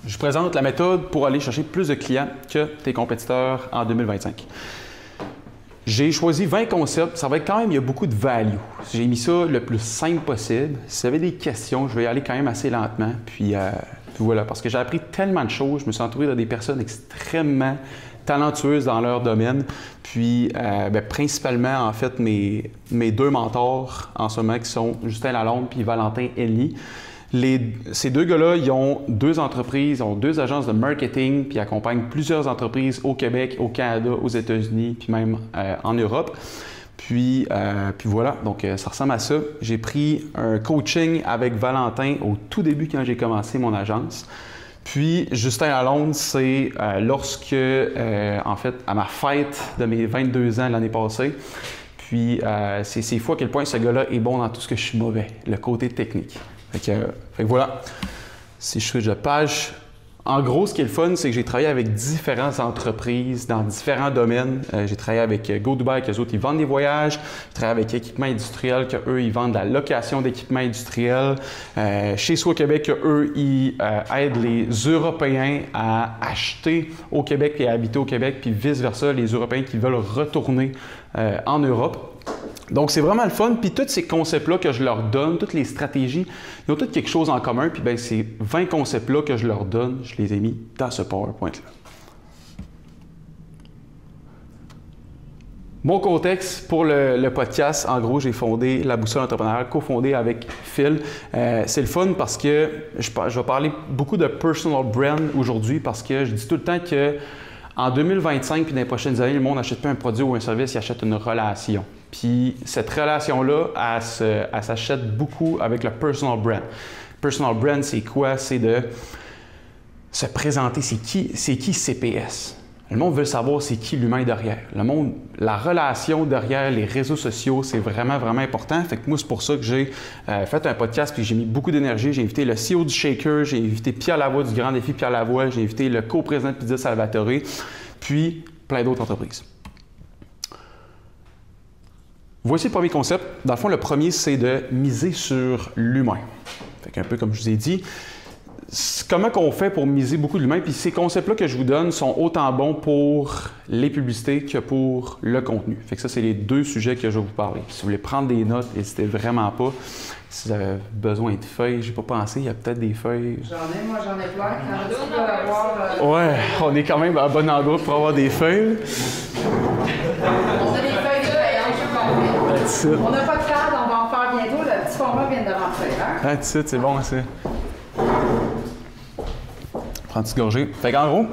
je vous présente la méthode pour aller chercher plus de clients que tes compétiteurs en 2025. J'ai choisi 20 concepts. Ça va être quand même, il y a beaucoup de value. J'ai mis ça le plus simple possible. Si vous avez des questions, je vais y aller quand même assez lentement. Puis voilà, parce que j'ai appris tellement de choses. Je me suis entouré de des personnes extrêmement talentueuses dans leur domaine. Puis principalement, en fait, mes deux mentors en ce moment qui sont Justin Lalonde puis Valentin Henly. Ces deux gars-là, ils ont deux entreprises, ils ont deux agences de marketing, puis ils accompagnent plusieurs entreprises au Québec, au Canada, aux États-Unis, puis même en Europe. Puis voilà, donc ça ressemble à ça. J'ai pris un coaching avec Valentin au tout début quand j'ai commencé mon agence. Puis Justin Lalonde, c'est lorsque, en fait, à ma fête de mes 22 ans l'année passée, puis c'est fou à quel point ce gars-là est bon dans tout ce que je suis mauvais, le côté technique. Fait que voilà, si je switch de page, en gros, ce qui est le fun, c'est que j'ai travaillé avec différentes entreprises dans différents domaines. J'ai travaillé avec GoDubai, qu'eux autres, ils vendent des voyages. J'ai travaillé avec Équipement Industriel, qu'eux, ils vendent la location d'équipements industriels. Chez Soi Québec, qu'eux, ils aident les Européens à acheter au Québec et à habiter au Québec, puis vice-versa, les Européens qui veulent retourner en Europe. Donc, c'est vraiment le fun. Puis, tous ces concepts-là que je leur donne, toutes les stratégies, ils ont tous quelque chose en commun. Puis, bien, ces 20 concepts-là que je leur donne, je les ai mis dans ce PowerPoint-là. Mon contexte pour le podcast, en gros, j'ai fondé la boussole entrepreneuriale, cofondé avec Phil. C'est le fun parce que je vais parler beaucoup de personal brand aujourd'hui parce que je dis tout le temps que en 2025 puis dans les prochaines années, le monde n'achète pas un produit ou un service, il achète une relation. Puis cette relation-là, elle s'achète beaucoup avec le personal brand. Personal brand, c'est quoi? C'est de se présenter. C'est qui CPS? Le monde veut savoir c'est qui l'humain derrière. La relation derrière les réseaux sociaux, c'est vraiment, vraiment important. Fait que moi, c'est pour ça que j'ai fait un podcast puis j'ai mis beaucoup d'énergie. J'ai invité le CEO du Shaker, j'ai invité Pierre Lavoie du Grand Défi Pierre Lavoie, j'ai invité le co-président de Pizza Salvatore, puis plein d'autres entreprises. Voici le premier concept. Dans le fond, le premier, c'est de miser sur l'humain. Fait qu'un peu comme je vous ai dit, comment on fait pour miser beaucoup de l'humain? Puis ces concepts-là que je vous donne sont autant bons pour les publicités que pour le contenu. Fait que ça, c'est les deux sujets que je vais vous parler. Si vous voulez prendre des notes, n'hésitez vraiment pas. Si vous avez besoin de feuilles, j'ai pas pensé, il y a peut-être des feuilles. Moi j'en ai plein. Quand tu veux avoir... Ouais, on est quand même à un bon endroit pour avoir des feuilles. On a des feuilles de paillage. On n'a pas de cadre, on va en faire bientôt. Le petit format vient de rentrer. Hein? C'est bon, ça. Prends une petite gorgée. Fait qu'en gros,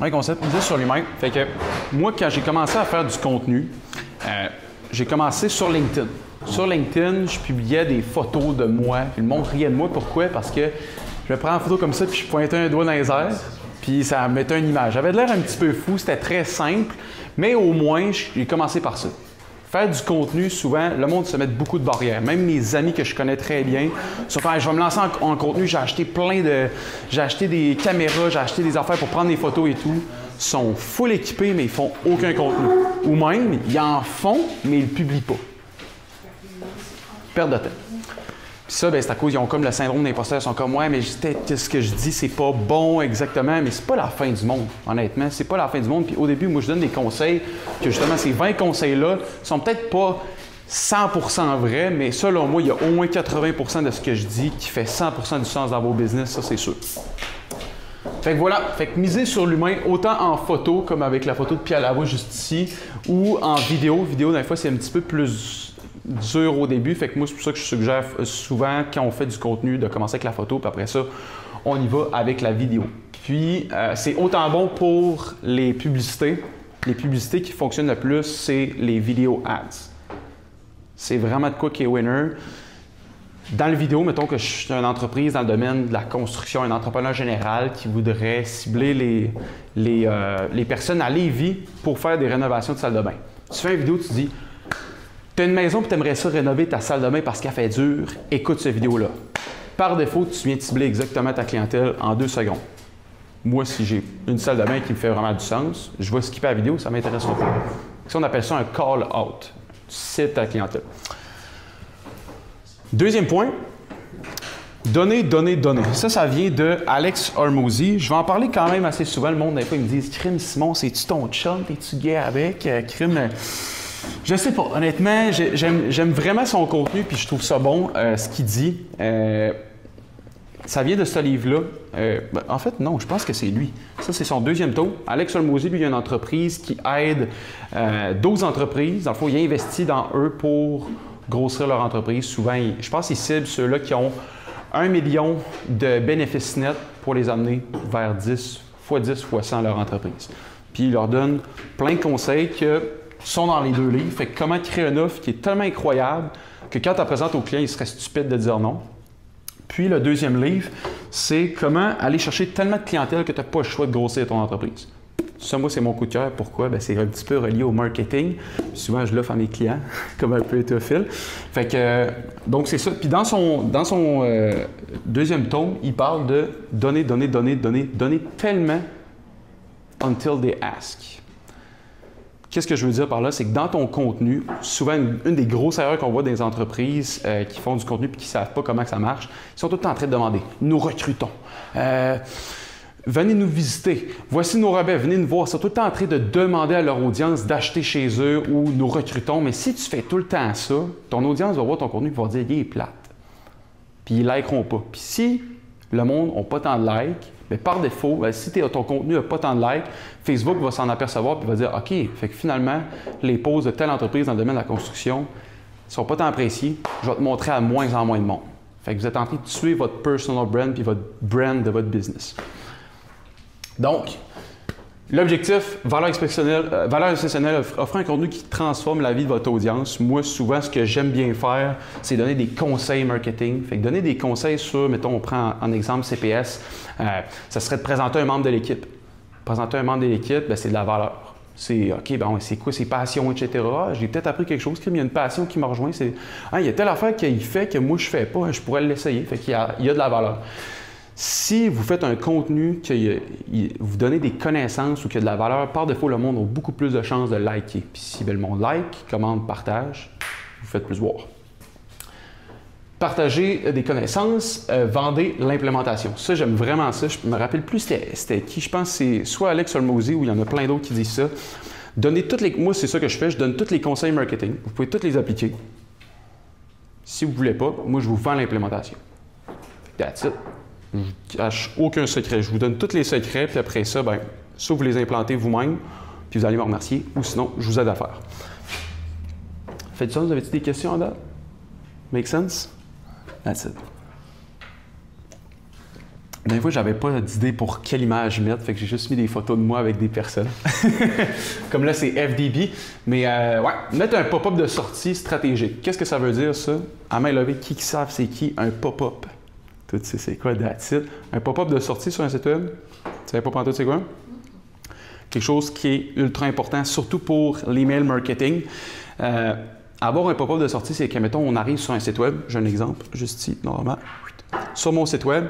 un concept, miser sur l'humain. Fait que moi, quand j'ai commencé à faire du contenu, j'ai commencé sur LinkedIn. Sur LinkedIn, je publiais des photos de moi. Puis le monde riait de moi. Pourquoi? Parce que je me prends une photo comme ça, puis je pointais un doigt dans les airs, puis ça mettait une image. J'avais l'air un petit peu fou, c'était très simple, mais au moins, j'ai commencé par ça. Faire du contenu, souvent, le monde se met beaucoup de barrières. Même mes amis que je connais très bien, se font, je vais me lancer en contenu, j'ai acheté j'ai acheté des caméras, j'ai acheté des affaires pour prendre des photos et tout. Ils sont full équipés, mais ils font aucun contenu. Ou même, ils en font, mais ils ne le publient pas. Perte de temps. Puis ça, c'est à cause, ils ont comme le syndrome d'imposteur. Ils sont comme, ouais, mais ce que je dis, c'est pas bon exactement, mais c'est pas la fin du monde, honnêtement. C'est pas la fin du monde. Puis au début, moi, je donne des conseils, que justement, ces 20 conseils-là sont peut-être pas 100% vrais, mais selon moi, il y a au moins 80% de ce que je dis qui fait 100% du sens dans vos business, ça, c'est sûr. Fait que voilà, fait que miser sur l'humain, autant en photo, comme avec la photo de Pierre Lavoie juste ici, ou en vidéo. Vidéo, des fois, c'est un petit peu plus dur au début. Fait que moi, c'est pour ça que je suggère souvent, quand on fait du contenu, de commencer avec la photo, puis après ça, on y va avec la vidéo. Puis, c'est autant bon pour les publicités. Les publicités qui fonctionnent le plus, c'est les vidéo ads. C'est vraiment de quoi qui est winner. Dans le vidéo, mettons que je suis une entreprise dans le domaine de la construction, un entrepreneur général qui voudrait cibler les personnes à Lévis pour faire des rénovations de salle de bain. Tu fais une vidéo, tu dis, tu as une maison et tu aimerais ça rénover ta salle de bain parce qu'elle fait dur, écoute cette vidéo-là. Par défaut, tu viens de cibler exactement ta clientèle en 2 secondes. Moi, si j'ai une salle de bain qui me fait vraiment du sens, je vais skipper la vidéo, ça ne m'intéressera pas. Ça, on appelle ça un call out. Tu cites ta clientèle. Deuxième point, Donner, donner, donner. Ça vient de Alex Hormozy. Je vais en parler quand même assez souvent. Le monde, des fois, ils me disent « Crime, Simon, c'est-tu ton chum? T'es-tu gay avec? Crime... » Je sais pas. Honnêtement, j'aime vraiment son contenu puis je trouve ça bon, ce qu'il dit. Ça vient de ce livre-là. En fait, non, je pense que c'est lui. Ça, c'est son deuxième tome. Alex Hormozy, lui, il a une entreprise qui aide d'autres entreprises. Dans le fond, il investit dans eux pour grossir leur entreprise. Souvent, je pense qu'il cible ceux-là qui ont 1 million de bénéfices nets pour les amener vers 10 x 100 leur entreprise. Puis, il leur donne plein de conseils qui sont dans les 2 livres. Fait que comment créer une offre qui est tellement incroyable que quand tu la présentes au client, il serait stupide de dire non. Puis, le deuxième livre, c'est comment aller chercher tellement de clientèle que tu n'as pas le choix de grossir ton entreprise. Ça, moi, c'est mon coup de cœur. Pourquoi? Bien, c'est un petit peu relié au marketing. Puis souvent, je l'offre à mes clients, comme un peu étophile. Fait que, donc, c'est ça. Puis dans son deuxième tome, il parle de donner, donner, donner, donner, donner tellement until they ask. Qu'est-ce que je veux dire par là? C'est que dans ton contenu, souvent, une des grosses erreurs qu'on voit dans les entreprises qui font du contenu et qui ne savent pas comment ça marche, ils sont tout le temps en train de demander « Nous recrutons. Venez nous visiter. Voici nos rabais. Venez nous voir. » Ils sont tout le temps en train de demander à leur audience d'acheter chez eux ou « Nous recrutons. » Mais si tu fais tout le temps ça, ton audience va voir ton contenu et va dire « Il est plate. » Puis ils ne likeront pas. Puis si le monde n'a pas tant de likes, bien, par défaut, si ton contenu n'a pas tant de likes, Facebook va s'en apercevoir et va dire « OK, fait que finalement, les posts de telle entreprise dans le domaine de la construction ne sont pas tant appréciés. Je vais te montrer à moins en moins de monde. » Fait que vous êtes en train de tuer votre personal brand puis votre brand de votre business. Donc, l'objectif, valeur exceptionnelle, offrir un contenu qui transforme la vie de votre audience. Moi, souvent, ce que j'aime bien faire, c'est donner des conseils marketing. Fait que donner des conseils sur, mettons, on prend en exemple CPS, ça serait de présenter un membre de l'équipe. Présenter un membre de l'équipe, c'est de la valeur. C'est OK, bon, c'est quoi ses passions, etc. J'ai peut-être appris quelque chose, il y a une passion qui m'a rejoint. Il y a telle affaire qu'il fait que moi, je ne fais pas, je pourrais l'essayer. Fait qu'il y a de la valeur. Si vous faites un contenu, que vous donnez des connaissances ou qu'il y a de la valeur, par défaut, le monde a beaucoup plus de chances de liker. Puis si le monde like, commente, partage, vous faites plus voir. Partagez des connaissances, vendez l'implémentation. Ça, j'aime vraiment ça. Je me rappelle plus c'était qui. Je pense que c'est soit Alex Hormozy ou il y en a plein d'autres qui disent ça. Moi, c'est ça que je fais. Je donne tous les conseils marketing. Vous pouvez tous les appliquer. Si vous ne voulez pas, moi, je vous vends l'implémentation. That's it. Je ne cache aucun secret. Je vous donne tous les secrets, puis après ça, bien, soit vous les implantez vous-même, puis vous allez me remercier, ou sinon, je vous aide à faire. Faites ça, vous avez-tu des questions en date? Make sense? That's it. Des fois, j'avais pas d'idée pour quelle image mettre, fait que j'ai juste mis des photos de moi avec des personnes. Comme là, c'est FDB. Mais ouais, mettre un pop-up de sortie stratégique. Qu'est-ce que ça veut dire, ça? À main levée, qui savent c'est qui? Un pop-up. Tu sais, c'est quoi, that's it? Un pop-up de sortie sur un site web? Tu savais pas pantoute c'est quoi? Quelque chose qui est ultra important, surtout pour l'email marketing. Avoir un pop-up de sortie, c'est que, mettons, on arrive sur un site web. J'ai un exemple, juste ici, normalement. Sur mon site web,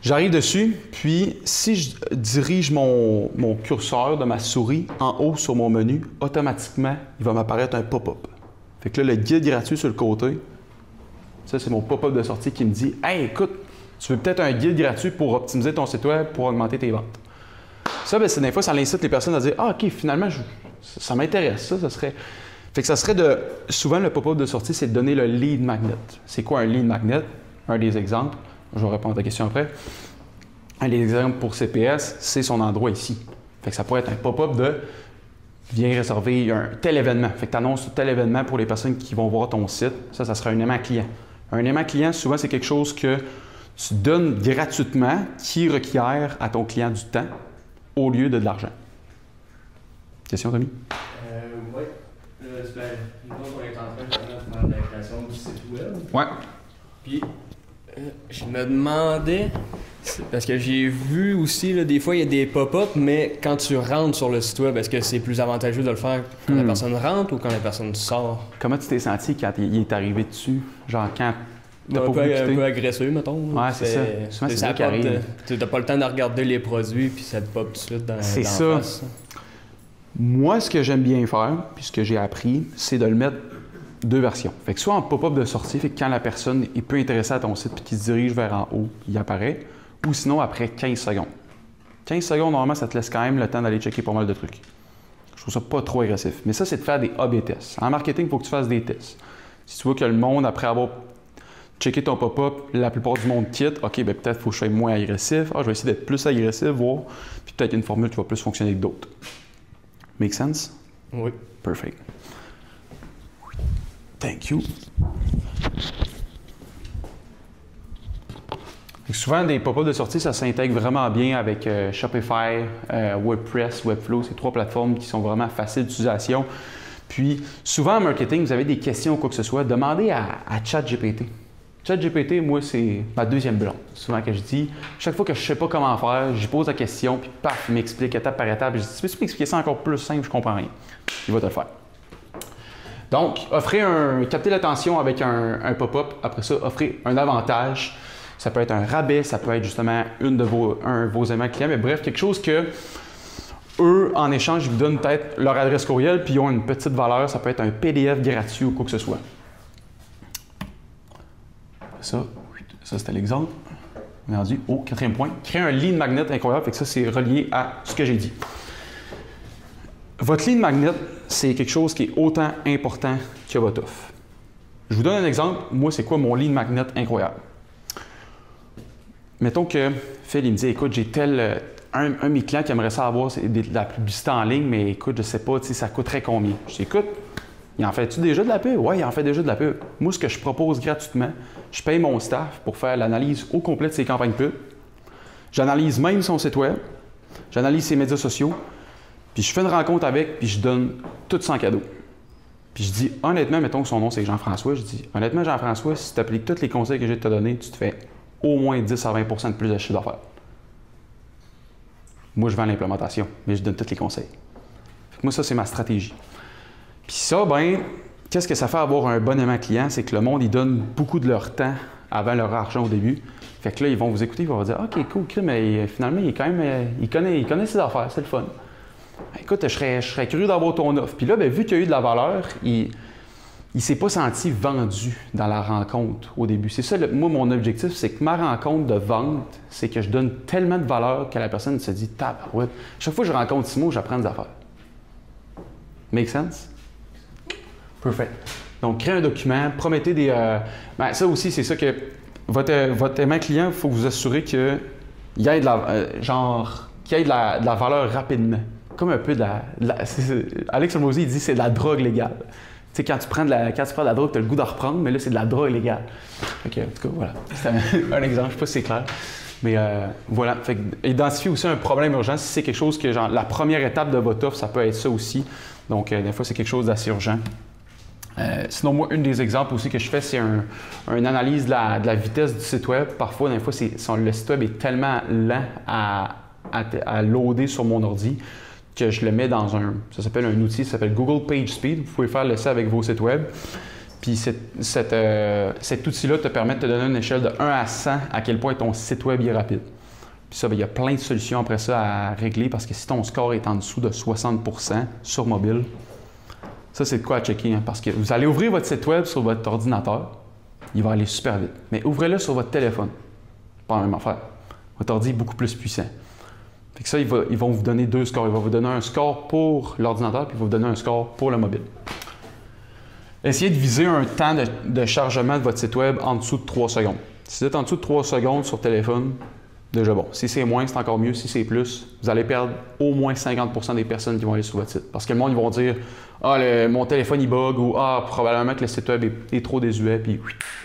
j'arrive dessus, puis si je dirige mon curseur de ma souris en haut sur mon menu, automatiquement, il va m'apparaître un pop-up. Fait que là, le guide gratuit sur le côté, ça, c'est mon pop-up de sortie qui me dit « Hey, écoute, tu veux peut-être un guide gratuit pour optimiser ton site web pour augmenter tes ventes. » Ça, bien, des fois, ça incite les personnes à dire « Ah, OK, finalement, ça m'intéresse, ça serait... » Fait que ça serait de... Souvent, le pop-up de sortie, c'est de donner le lead magnet. C'est quoi un lead magnet? Un des exemples. Je vais répondre à ta question après. Un des exemples pour CPS, c'est son endroit ici. Fait que ça pourrait être un pop-up de « Viens réserver un tel événement. » Fait que tu annonces tel événement pour les personnes qui vont voir ton site. Ça serait un aimant client. Un aimant client, souvent, c'est quelque chose que tu donnes gratuitement qui requiert à ton client du temps au lieu de l'argent. Question, Tommy? Oui. Nous, on est en train de faire la création du site web. Ouais. Puis, je me demandais, parce que j'ai vu aussi, là, des fois, il y a des pop-up, mais quand tu rentres sur le site web, est-ce que c'est plus avantageux de le faire quand la personne rentre ou quand la personne sort? Comment tu t'es senti quand il est arrivé dessus? Genre quand t'as pas voulu quitter? Un peu agressé, mettons. Ouais, c'est ça. Souvent, c'est ça qui arrive. Tu n'as pas le temps de regarder les produits, puis ça te pop tout de suite dans la face. Moi, ce que j'aime bien faire, puis ce que j'ai appris, c'est de le mettre deux versions. Fait que soit en pop-up de sortie, fait que quand la personne est peu intéressée à ton site puis qu'il se dirige vers en haut, il apparaît, ou sinon après 15 secondes. 15 secondes, normalement, ça te laisse quand même le temps d'aller checker pas mal de trucs. Je trouve ça pas trop agressif. Mais ça, c'est de faire des A/B tests. En marketing, il faut que tu fasses des tests. Si tu vois que le monde, après avoir checké ton pop-up, la plupart du monde quitte, OK, ben peut-être qu'il faut que je sois moins agressif. Ah, je vais essayer d'être plus agressif, voir. Puis peut-être une formule qui va plus fonctionner que d'autres. Make sense? Oui. Perfect. Thank you. Souvent, des pop-ups de sortie, ça s'intègre vraiment bien avec Shopify, WordPress, Webflow. C'est trois plateformes qui sont vraiment faciles d'utilisation. Puis, souvent en marketing, vous avez des questions ou quoi que ce soit, demandez à ChatGPT. ChatGPT, moi, c'est ma deuxième blonde. Souvent que je dis, chaque fois que je ne sais pas comment faire, j'y pose la question, puis paf, il m'explique étape par étape. Je dis, peux-tu m'expliquer ça encore plus simple, je comprends rien. Il va te le faire. Donc, capter l'attention avec un pop-up. Après ça, offrez un avantage. Ça peut être un rabais, ça peut être justement un de vos aimants clients, mais bref, quelque chose que eux, en échange, ils vous donnent peut-être leur adresse courriel, puis ils ont une petite valeur. Ça peut être un PDF gratuit ou quoi que ce soit. Ça c'était l'exemple. On est rendu au quatrième point. Créer un lead magnet incroyable. Fait que ça, c'est relié à ce que j'ai dit. Votre lead magnet, c'est quelque chose qui est autant important que votre offre. Je vous donne un exemple. Moi, c'est quoi mon lead magnet incroyable? Mettons que Phil, il me dit, écoute, j'ai un de mes clients qui aimerait ça avoir de la publicité en ligne, mais écoute, je sais pas, ça coûterait combien? Je dis, écoute, il en fait-tu déjà de la pub? Oui, il en fait déjà de la pub. Moi, ce que je propose gratuitement, je paye mon staff pour faire l'analyse au complet de ses campagnes pub. J'analyse même son site web, j'analyse ses médias sociaux, puis je fais une rencontre avec, puis je donne tout ça en cadeau. Puis je dis, honnêtement, mettons que son nom c'est Jean-François, je dis, honnêtement, Jean-François, si tu appliques tous les conseils que j'ai te donner, tu te fais au moins 10 à 20 % de plus de chiffre d'affaires. Moi, je vends l'implémentation, mais je donne tous les conseils. Fait que moi, ça, c'est ma stratégie. Puis ça, ben, qu'est-ce que ça fait avoir un bon aimant client? C'est que le monde, il donne beaucoup de leur temps avant leur argent au début. Fait que là, ils vont vous écouter, ils vont vous dire, OK, cool, mais finalement, il est quand même, il connaît ses affaires, c'est le fun. Écoute, je serais curieux d'avoir ton offre. Puis là, ben, vu qu'il y a eu de la valeur, il ne s'est pas senti vendu dans la rencontre au début. C'est ça, moi, mon objectif, c'est que ma rencontre de vente, c'est que je donne tellement de valeur que la personne se dit, tabarouette. Chaque fois que je rencontre Simon, j'apprends des affaires. Make sense? Perfect. Donc, créez un document, promettez des... ça aussi, c'est ça que votre aimant client, il faut vous assurer qu'il y ait de la valeur rapidement. Comme un peu de la Alex Hormozy, il dit c'est de la drogue légale. Tu sais, quand tu prends de la drogue, tu as le goût d'en reprendre, mais là, c'est de la drogue légale. OK, en tout cas, voilà. C'est un exemple, je ne sais pas si c'est clair. Mais voilà. Fait que, identifier aussi un problème urgent. Si c'est quelque chose que, genre, la première étape de votre offre, ça peut être ça aussi. Donc, des fois, c'est quelque chose d'assez urgent. Sinon, moi, un des exemples aussi que je fais, c'est une analyse de la vitesse du site web. Parfois, des fois, le site web est tellement lent à loader sur mon ordi que je le mets dans ça s'appelle un outil, ça s'appelle Google PageSpeed. Vous pouvez faire l'essai avec vos sites web. Puis cet outil-là te permet de te donner une échelle de 1 à 100 à quel point ton site web est rapide. Puis ça, il y a plein de solutions après ça à régler parce que si ton score est en dessous de 60 % sur mobile, ça, c'est de quoi à checker. Hein, parce que vous allez ouvrir votre site web sur votre ordinateur, il va aller super vite. Mais ouvrez-le sur votre téléphone. Pas la même affaire. Votre ordi est beaucoup plus puissant. Fait que ça, ils vont vous donner deux scores. Ils vont vous donner un score pour l'ordinateur, puis ils vont vous donner un score pour le mobile. Essayez de viser un temps de chargement de votre site web en dessous de 3 secondes. Si vous êtes en dessous de 3 secondes sur téléphone, déjà bon. Si c'est moins, c'est encore mieux. Si c'est plus, vous allez perdre au moins 50 % des personnes qui vont aller sur votre site. Parce que le monde, ils vont dire « Ah, mon téléphone, il bug » ou « Ah, probablement que le site web est trop désuet. » Puis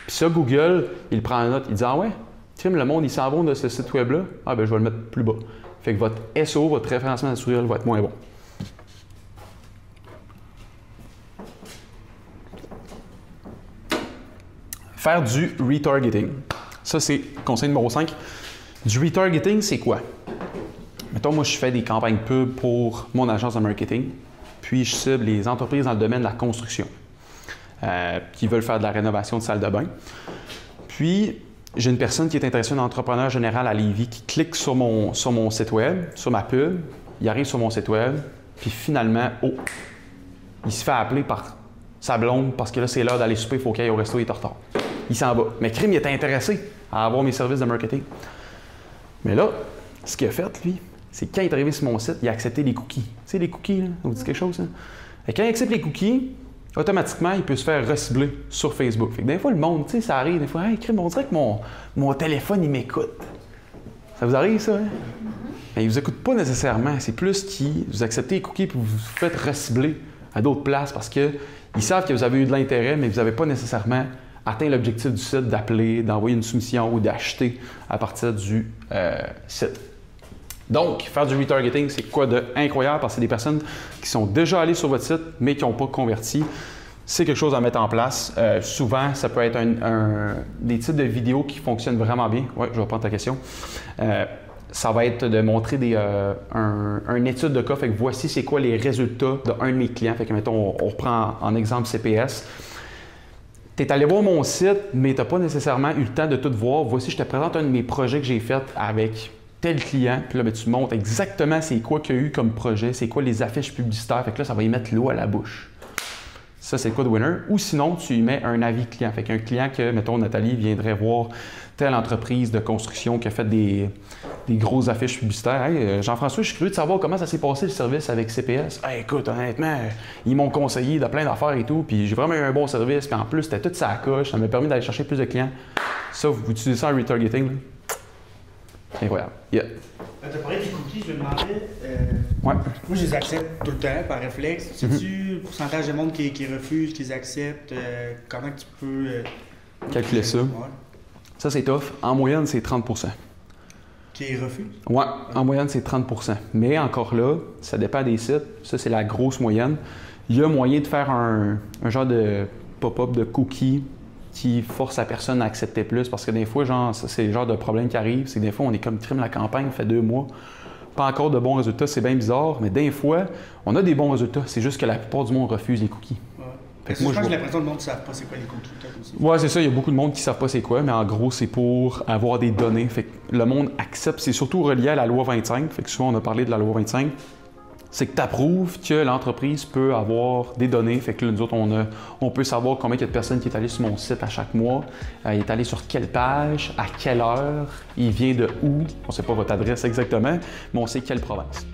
ça, Google, il prend la note, il dit « Ah ouais, Tim, le monde, il s'en va de ce site web-là. Ah, ben je vais le mettre plus bas. » Fait que votre SEO, votre référencement naturel va être moins bon. Faire du retargeting. Ça, c'est conseil numéro 5. Du retargeting, c'est quoi? Mettons, moi, je fais des campagnes pub pour mon agence de marketing, puis je cible les entreprises dans le domaine de la construction qui veulent faire de la rénovation de salle de bain. Puis, j'ai une personne qui est intéressée, un entrepreneur général à Lévis, qui clique sur mon site web, sur ma pub, il arrive sur mon site web, puis finalement, il se fait appeler par sa blonde parce que là, c'est l'heure d'aller souper, il faut qu'il aille au resto, il est en retard. Il s'en va. Mais Crime, il était intéressé à avoir mes services de marketing. Mais là, ce qu'il a fait, lui, c'est que quand il est arrivé sur mon site, il a accepté les cookies. Tu sais, les cookies, là, ça vous dit quelque chose, ça? Et quand il accepte les cookies, automatiquement, il peut se faire recibler sur Facebook. Fait que des fois, le monde, tu sais, ça arrive, des fois, hey, Crime, on dirait que mon téléphone, il m'écoute. Ça vous arrive, ça, hein? Mais il ne vous écoute pas nécessairement. C'est plus qu'il vous acceptez les cookies et vous vous faites recibler à d'autres places parce qu'ils savent que vous avez eu de l'intérêt, mais vous n'avez pas nécessairement atteint l'objectif du site d'appeler, d'envoyer une soumission ou d'acheter à partir du site. Donc, faire du retargeting, c'est quoi de incroyable parce que c'est des personnes qui sont déjà allées sur votre site mais qui n'ont pas converti. C'est quelque chose à mettre en place. Souvent, ça peut être des types de vidéos qui fonctionnent vraiment bien. Oui, je vais prendre ta question. Ça va être de montrer une étude de cas. Fait que voici c'est quoi les résultats d'un de mes clients. Fait que, mettons, on reprend en exemple CPS. Tu es allé voir mon site, mais tu n'as pas nécessairement eu le temps de tout voir. Voici, je te présente un de mes projets que j'ai fait avec tel client. Puis là, tu montres exactement c'est quoi qu'il y a eu comme projet, c'est quoi les affiches publicitaires. Fait que là, ça va y mettre l'eau à la bouche. Ça, c'est le code winner. Ou sinon, tu y mets un avis client. Fait qu'un client que, mettons, Nathalie viendrait voir telle entreprise de construction qui a fait des grosses affiches publicitaires. Hey, Jean-François, je suis curieux de savoir comment ça s'est passé le service avec CPS. Hey, écoute, honnêtement, ils m'ont conseillé de plein d'affaires et tout, puis j'ai vraiment eu un bon service. Puis en plus, c'était toute sa coche. Ça m'a permis d'aller chercher plus de clients. Ça, vous utilisez ça en retargeting, là? Incroyable. Yeah. Tu as parlé des cookies, je me demandais. Ouais. Moi, je les accepte tout le temps par réflexe. Sais-tu le pourcentage de monde qui refuse, qui les accepte? Comment tu peux calculer ça? Ouais. Ça, c'est tough. En moyenne, c'est 30 %. Qui refuse? Oui, en moyenne, c'est 30 %. Mais encore là, ça dépend des sites. Ça, c'est la grosse moyenne. Il y a moyen de faire un genre de pop-up de cookies qui force la personne à accepter plus parce que des fois, genre, c'est le genre de problème qui arrive. C'est que des fois, on est comme Crime la campagne, fait 2 mois. Pas encore de bons résultats, c'est bien bizarre, mais des fois, on a des bons résultats. C'est juste que la plupart du monde refuse les cookies. Moi, je pense que j'ai l'impression que le monde ne savent pas c'est quoi les cookies aussi. Oui, c'est ça. Il y a beaucoup de monde qui ne savent pas c'est quoi, mais en gros, c'est pour avoir des données. Fait que le monde accepte. C'est surtout relié à la loi 25. Fait que souvent, on a parlé de la loi 25. C'est que tu approuves que l'entreprise peut avoir des données. Fait que là, nous autres, on peut savoir combien il y a de personnes qui est allé sur mon site à chaque mois. Il est allé sur quelle page, à quelle heure, il vient de où. On ne sait pas votre adresse exactement, mais on sait quelle province.